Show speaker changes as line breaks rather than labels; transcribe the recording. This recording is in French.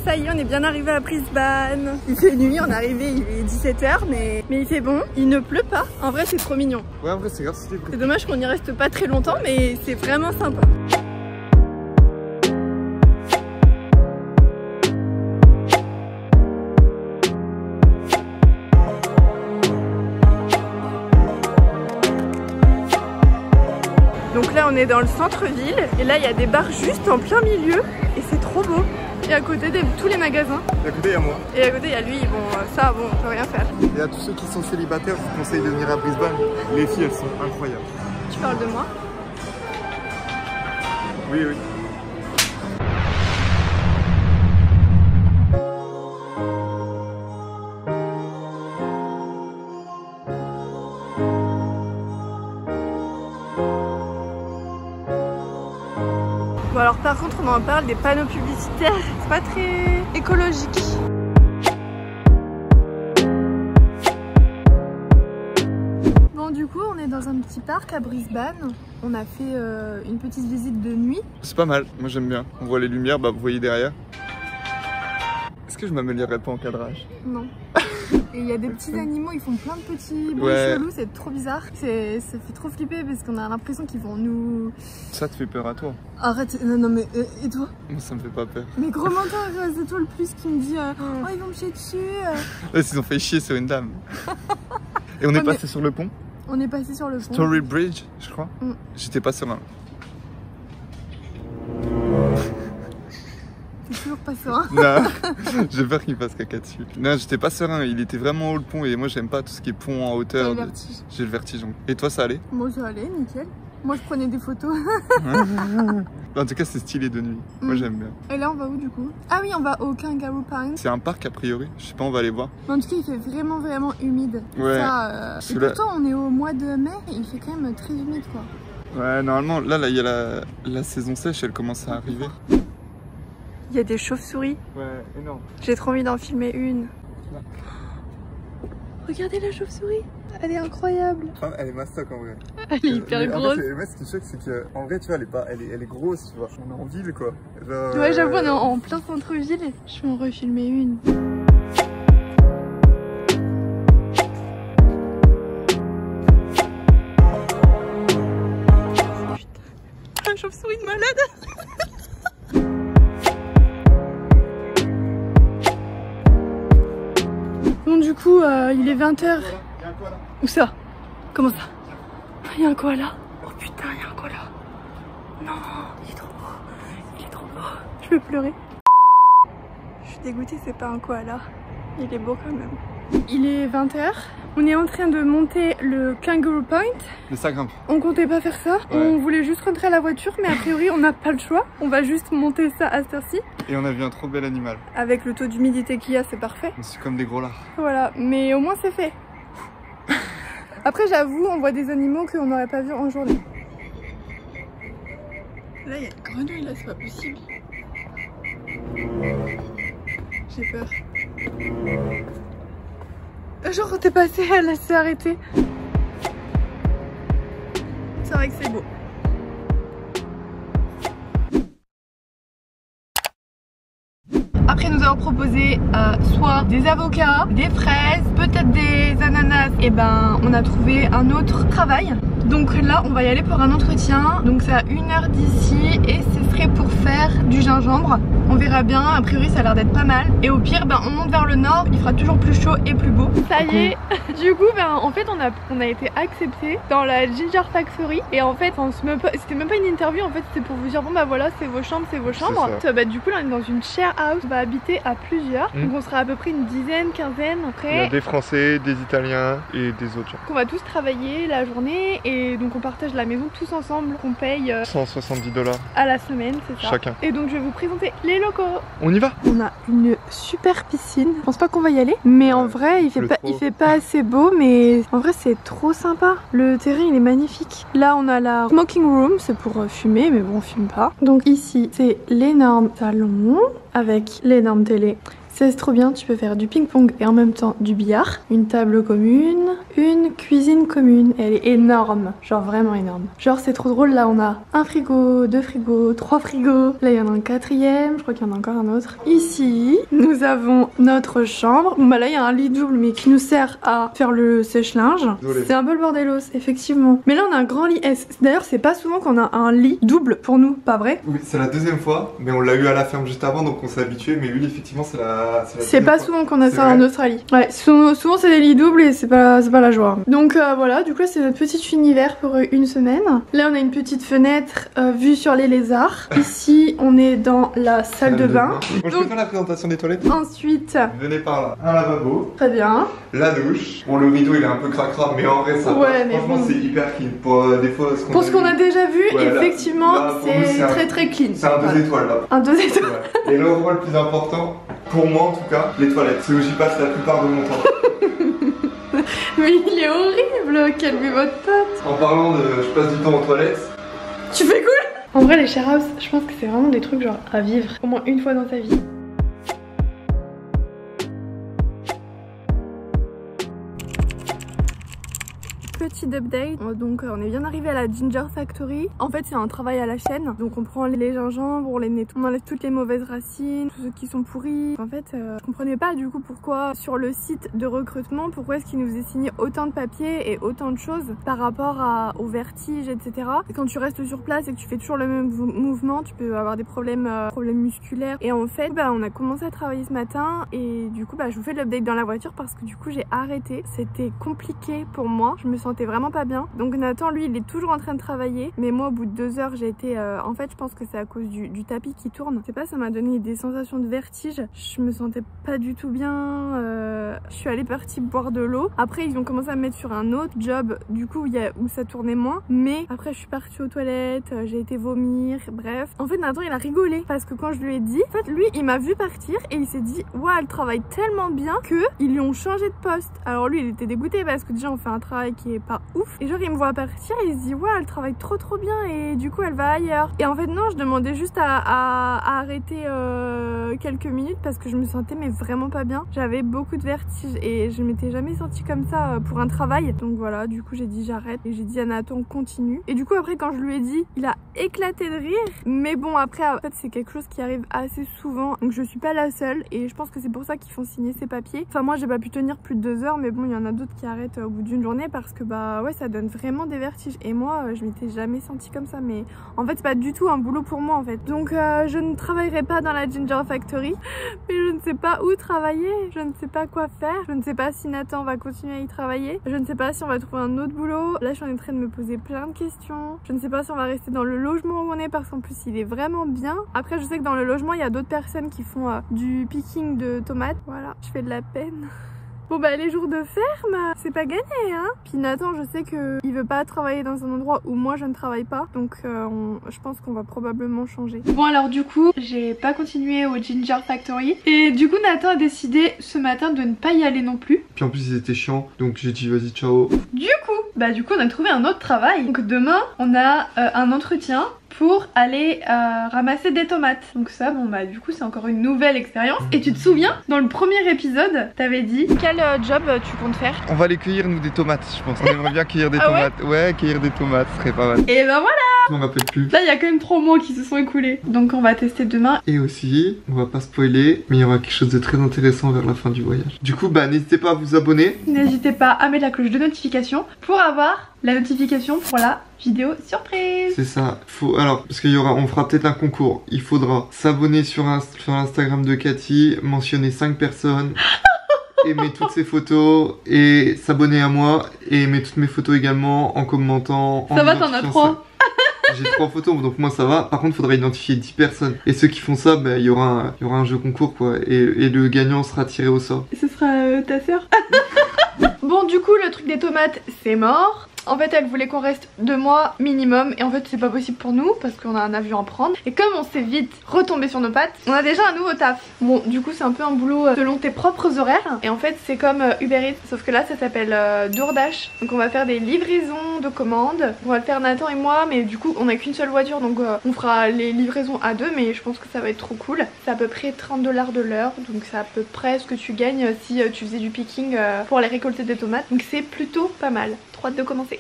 ça y est, on est bien arrivé à Brisbane. Il fait nuit, on est arrivé, il est 17 h, mais il fait bon. Il ne pleut pas. En vrai, c'est trop mignon.
Ouais, en vrai, c'est grave stylé.
C'est dommage qu'on y reste pas très longtemps, mais c'est vraiment sympa. Donc là on est dans le centre-ville et là il y a des bars juste en plein milieu et c'est trop beau. Et à côté tous les magasins.
Et à côté il y a moi.
Et à côté il y a lui, bon ça bon on peut rien faire.
Et à tous ceux qui sont célibataires, je vous conseille de venir à Brisbane. Les filles elles sont incroyables.
Tu parles de moi?
Oui, oui.
Bon alors par contre on en parle des panneaux publicitaires, c'est pas très écologique. Bon du coup on est dans un petit parc à Brisbane. On a fait une petite visite de nuit.
C'est pas mal, moi j'aime bien. On voit les lumières, bah vous voyez derrière. Est-ce que je m'améliorerais pas en cadrage?
Non. Et il y a des petits animaux, ils font plein de petits bruits chelous, c'est trop bizarre. Ça fait trop flipper parce qu'on a l'impression qu'ils vont nous...
Ça te fait peur à toi?
Arrête, non mais et toi?
Moi ça me fait pas peur.
Mais gros menteur, c'est toi le plus qui me dit oh ils vont me chier dessus.
Là ils ont fait chier sur une dame. Et on est passé sur le pont?
On est passé sur le pont.
Story Bridge, je crois. J'étais pas serein.
T'es toujours pas serein?
Non, j'ai peur qu'il fasse caca dessus. Non, j'étais pas serein, il était vraiment haut le pont et moi j'aime pas tout ce qui est pont en hauteur. J'ai le vertige. Et toi ça allait?
Moi ça allait, nickel. Moi je prenais des photos.
En tout cas c'est stylé de nuit, moi j'aime bien.
Et là on va où du coup? Ah oui on va au Kangaroo Point.
C'est un parc a priori, je sais pas, on va aller voir.
Mais en tout cas il fait vraiment humide.
Ouais.
Ça, et pourtant on est au mois de mai, il fait quand même très humide quoi.
Ouais normalement là il y a la saison sèche, elle commence à arriver.
Il y a des chauves-souris.
Ouais, énorme.
J'ai trop envie d'en filmer une. Regardez la chauve-souris, elle est incroyable.
Enfin, elle est mastoc en vrai.
Elle est hyper grosse.
En fait, ce qui choque, c'est qu'en vrai, tu vois, elle est grosse, tu vois. On est en ville, quoi. Genre,
ouais, j'avoue, on est en plein centre-ville. Je vais en refilmer une. Putain, un chauve-souris de malade. Bon du coup il est 20 h. Où ça? Comment ça? Il y a un koala. Oh putain il y a un koala. Non il est trop beau. Il est trop beau. Je vais pleurer. Je suis dégoûtée, c'est pas un koala. Il est beau quand même. Il est 20 h. On est en train de monter le Kangaroo Point.
Mais ça grimpe.
On comptait pas faire ça. Ouais. On voulait juste rentrer à la voiture, mais a priori on n'a pas le choix. On va juste monter ça à cette heure-ci.
Et on a vu un trop bel animal.
Avec le taux d'humidité qu'il y a, c'est parfait.
C'est comme des gros lards.
Voilà, mais au moins c'est fait. Après j'avoue, on voit des animaux qu'on n'aurait pas vus en journée. Là il y a une grenouille là, c'est pas possible. J'ai peur. Genre t'es passé, elle s'est arrêtée. C'est vrai que c'est beau. Après nous avons proposé soit des avocats, des fraises, peut-être des ananas. Et ben on a trouvé un autre travail. Donc là on va y aller pour un entretien. Donc c'est à 1 h d'ici et ce serait pour faire du gingembre. On verra bien, a priori ça a l'air d'être pas mal. Et au pire ben on monte vers le nord, il fera toujours plus chaud et plus beau. Ça y est. Du coup ben en fait on a été accepté dans la Ginger Factory. Et en fait c'était même pas une interview, en fait c'était pour vous dire bon bah voilà c'est vos chambres, c'est vos chambres. Bah, du coup là on est dans une share house, on va habiter à plusieurs. Donc on sera à peu près une dizaine, quinzaine après.
Il y a des Français, des Italiens et des autres gens.
On va tous travailler la journée et donc on partage la maison tous ensemble. On paye
170 $
à la semaine, c'est ça.
Chacun.
Et donc je vais vous présenter les locaux.
On y va.
On a une super piscine. Je pense pas qu'on va y aller, mais en vrai il fait pas assez beau, mais en vrai c'est trop sympa. Le terrain il est magnifique. Là on a la smoking room, c'est pour fumer, mais bon on fume pas. Donc ici c'est l'énorme salon avec l'énorme télé. C'est trop bien, tu peux faire du ping-pong et en même temps du billard. Une table commune, une cuisine commune. Elle est énorme, genre vraiment énorme. Genre c'est trop drôle, là on a un frigo, 2 frigos, 3 frigos. Là il y en a un 4e, je crois qu'il y en a encore un autre. Ici, nous avons notre chambre. Bon bah là il y a un lit double mais qui nous sert à faire le sèche-linge. C'est un peu le bordelos, effectivement. Mais là on a un grand lit. D'ailleurs c'est pas souvent qu'on a un lit double pour nous, pas vrai?
Oui, c'est la deuxième fois, mais on l'a eu à la ferme juste avant, donc on s'est habitué. Mais lui, effectivement, c'est la
c'est pas
fois.
souvent qu'on a ça en Australie. Ouais, souvent c'est des lits doubles et c'est pas la joie. Donc voilà, du coup là c'est notre petit univers pour une semaine. Là on a une petite fenêtre vue sur les lézards. Ici on est dans la salle de bain.
Bon, je peux faire la présentation des toilettes.
Ensuite,
venez par là. Un lavabo.
Très bien.
La douche. Bon, le rideau il est un peu cracra, mais en vrai ça
ouais,
passe. Franchement, c'est hyper clean. Pour des fois,
pour ce qu'on a déjà vu,
ouais,
effectivement, c'est très clean.
C'est un 2 étoiles là.
Un 2 étoiles.
Ouais. Et l'endroit le plus important, pour moi en tout cas, les toilettes. C'est où j'y passe la plupart de mon temps.
Mais il est horrible, calmez votre pote.
En parlant de je passe du temps aux toilettes.
Tu fais cool. En vrai, les share house, je pense que c'est vraiment des trucs genre à vivre au moins une fois dans ta vie. Petit update, donc on est bien arrivé à la Ginger Factory. En fait c'est un travail à la chaîne, donc on prend les gingembre, on les nettoie, on enlève toutes les mauvaises racines, tous ceux qui sont pourris. En fait je comprenais pas du coup pourquoi sur le site de recrutement, pourquoi est-ce qu'il nous est signé autant de papiers et autant de choses par rapport au vertige, etc. Et quand tu restes sur place et que tu fais toujours le même mouvement, tu peux avoir des problèmes musculaires. Et en fait on a commencé à travailler ce matin et du coup je vous fais l'update dans la voiture parce que du coup j'ai arrêté. C'était compliqué pour moi, je me sentais vraiment pas bien. Donc Nathan lui il est toujours en train de travailler, mais moi au bout de 2 heures j'ai été en fait je pense que c'est à cause du tapis qui tourne. Je sais pas, ça m'a donné des sensations de vertige, je me sentais pas du tout bien. Je suis allée partir boire de l'eau. Après ils ont commencé à me mettre sur un autre job du coup où ça tournait moins, mais après je suis partie aux toilettes, j'ai été vomir, bref. En fait Nathan il a rigolé parce que quand je lui ai dit, en fait lui il m'a vu partir et il s'est dit ouais elle travaille tellement bien que ils lui ont changé de poste. Alors lui il était dégoûté parce que déjà on fait un travail qui est pas ouf et genre il me voit partir et il se dit ouais elle travaille trop bien et du coup elle va ailleurs. Et en fait non, je demandais juste à arrêter quelques minutes parce que je me sentais mais vraiment pas bien. J'avais beaucoup de vertige et je m'étais jamais sentie comme ça pour un travail. Donc voilà, du coup j'ai dit j'arrête et j'ai dit à Nathan continue. Et du coup après quand je lui ai dit, il a éclaté de rire. Mais bon après en fait c'est quelque chose qui arrive assez souvent, donc je suis pas la seule et je pense que c'est pour ça qu'ils font signer ces papiers. Enfin moi j'ai pas pu tenir plus de 2 heures, mais bon il y en a d'autres qui arrêtent au bout d'une journée parce que ouais ça donne vraiment des vertiges et moi je m'étais jamais sentie comme ça. Mais en fait c'est pas du tout un boulot pour moi en fait. Donc je ne travaillerai pas dans la Ginger Factory, mais je ne sais pas où travailler, je ne sais pas quoi faire, je ne sais pas si Nathan va continuer à y travailler, je ne sais pas si on va trouver un autre boulot. Là je suis en train de me poser plein de questions, je ne sais pas si on va rester dans le logement où on est parce qu'en plus il est vraiment bien. Après je sais que dans le logement il y a d'autres personnes qui font du picking de tomates. Voilà, je fais de la peine. Bon les jours de ferme, c'est pas gagné hein. Puis Nathan je sais qu'il veut pas travailler dans un endroit où moi je ne travaille pas. Donc je pense qu'on va probablement changer. Bon alors du coup j'ai pas continué au Ginger Factory. Et du coup Nathan a décidé ce matin de ne pas y aller non plus.
Puis en plus ils étaient chiants, donc j'ai dit vas-y ciao.
Du coup on a trouvé un autre travail. Donc demain on a un entretien pour aller ramasser des tomates. Donc ça du coup c'est encore une nouvelle expérience. Et tu te souviens, dans le premier épisode t'avais dit quel job tu comptes faire?
On va aller cueillir nous des tomates je pense. On aimerait bien cueillir des tomates. Ouais cueillir des tomates ce serait pas mal.
Et ben voilà.
Je m'en rappelle plus.
Là il y a quand même 3 mois qui se sont écoulés. Donc on va tester demain.
Et aussi, on va pas spoiler, mais il y aura quelque chose de très intéressant vers la fin du voyage. Du coup n'hésitez pas à vous abonner.
N'hésitez pas à mettre la cloche de notification pour avoir la notification pour la vidéo surprise.
C'est ça. Alors parce on fera peut-être un concours. Il faudra s'abonner sur l'Instagram de Cathy, mentionner 5 personnes, aimer toutes ses photos et s'abonner à moi et aimer toutes mes photos également en commentant.
Ça va, t'en as 3.
J'ai 3 photos, donc moi ça va. Par contre, il faudra identifier 10 personnes. Et ceux qui font ça, il y aura un jeu concours quoi. Et le gagnant sera tiré au sort.
Et ce sera ta sœur. Bon, du coup, le truc des tomates, c'est mort. En fait elle voulait qu'on reste 2 mois minimum et en fait c'est pas possible pour nous parce qu'on a un avion à prendre. Et comme on s'est vite retombé sur nos pattes, on a déjà un nouveau taf. Bon du coup c'est un peu un boulot selon tes propres horaires. Et en fait c'est comme Uber Eats sauf que là ça s'appelle DoorDash. Donc on va faire des livraisons de commandes. On va le faire Nathan et moi mais du coup on a qu'une seule voiture donc on fera les livraisons à 2 mais je pense que ça va être trop cool. C'est à peu près 30 $ de l'heure donc c'est à peu près ce que tu gagnes si tu faisais du picking pour aller récolter des tomates. Donc c'est plutôt pas mal. Trop hâte de commencer.